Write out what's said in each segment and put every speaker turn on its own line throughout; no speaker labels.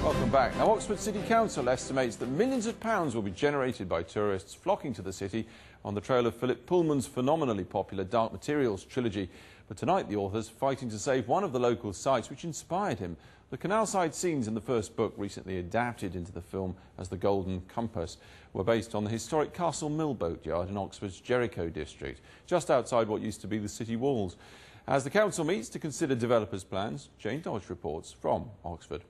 Welcome back. Now, Oxford City Council estimates that millions of pounds will be generated by tourists flocking to the city on the trail of Philip Pullman's phenomenally popular Dark Materials trilogy. But tonight, the author's fighting to save one of the local sites which inspired him. The canal-side scenes in the first book, recently adapted into the film as The Golden Compass, were based on the historic Castle Mill Boatyard in Oxford's Jericho district, just outside what used to be the city walls. As the council meets to consider developers' plans, Jane Dodge reports from Oxford.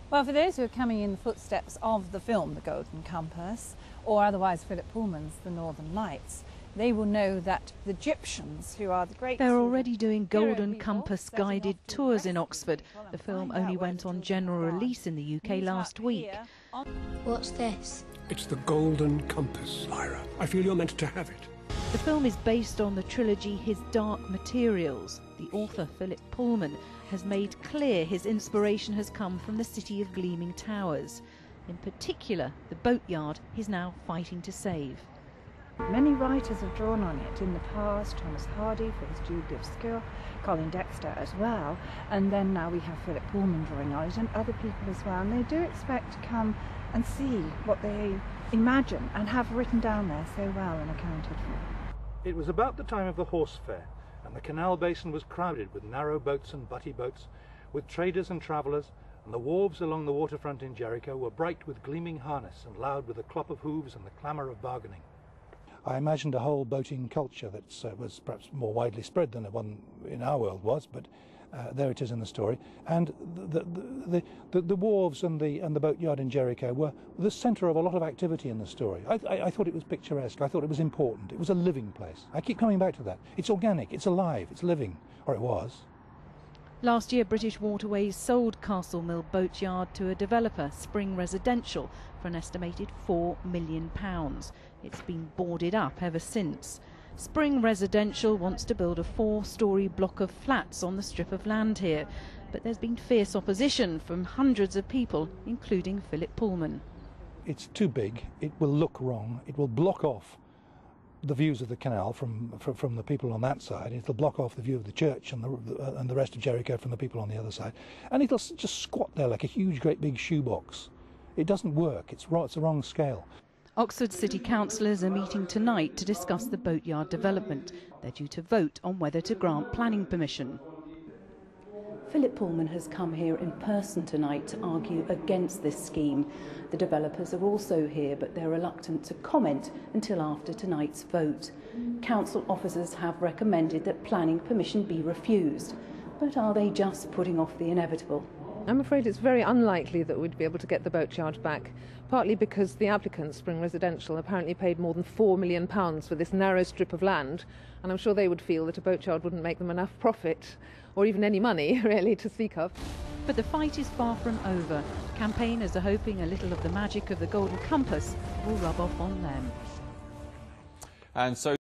Well, for those who are coming in the footsteps of the film The Golden Compass, or otherwise Philip Pullman's The Northern Lights, they will know that the Gyptians, who are the great...
They're already doing Golden Compass guided tours in Oxford. The film only went on general release in the UK last week.
What's this?
It's the Golden Compass, Lyra. I feel you're meant to have it.
The film is based on the trilogy His Dark Materials. The author, Philip Pullman, has made clear his inspiration has come from the city of gleaming towers. In particular, the boatyard he's now fighting to save.
Many writers have drawn on it in the past, Thomas Hardy for his Jubilee of Skill, Colin Dexter as well, and then now we have Philip Pullman drawing on it and other people as well, and they do expect to come and see what they imagine and have written down there so well and accounted for.
It was about the time of the horse fair, and the canal basin was crowded with narrow boats and butty boats, with traders and travellers, and the wharves along the waterfront in Jericho were bright with gleaming harness and loud with the clop of hooves and the clamour of bargaining. I imagined a whole boating culture that was perhaps more widely spread than the one in our world was, but there it is in the story. And the wharves and the boatyard in Jericho were the centre of a lot of activity in the story. I thought it was picturesque. I thought it was important. It was a living place. I keep coming back to that. It's organic. It's alive. It's living. Or it was.
Last year, British Waterways sold Castle Mill Boatyard to a developer, Spring Residential, for an estimated £4 million. It's been boarded up ever since. Spring Residential wants to build a 4-storey block of flats on the strip of land here, but there's been fierce opposition from hundreds of people, including Philip Pullman.
It's too big. It will look wrong. It will block off the views of the canal from the people on that side. It'll block off the view of the church and the rest of Jericho from the people on the other side. And it'll just squat there like a huge, great big shoebox. It doesn't work. It's the wrong scale.
Oxford City councillors are meeting tonight to discuss the boatyard development. They're due to vote on whether to grant planning permission. Philip Pullman has come here in person tonight to argue against this scheme. The developers are also here, but they're reluctant to comment until after tonight's vote. Council officers have recommended that planning permission be refused. But are they just putting off the inevitable?
I'm afraid it's very unlikely that we'd be able to get the boatyard back, partly because the applicant, Spring Residential, apparently paid more than £4 million for this narrow strip of land, and I'm sure they would feel that a boatyard wouldn't make them enough profit, or even any money, really, to speak of.
But the fight is far from over. Campaigners are hoping a little of the magic of the Golden Compass will rub off on them.
And so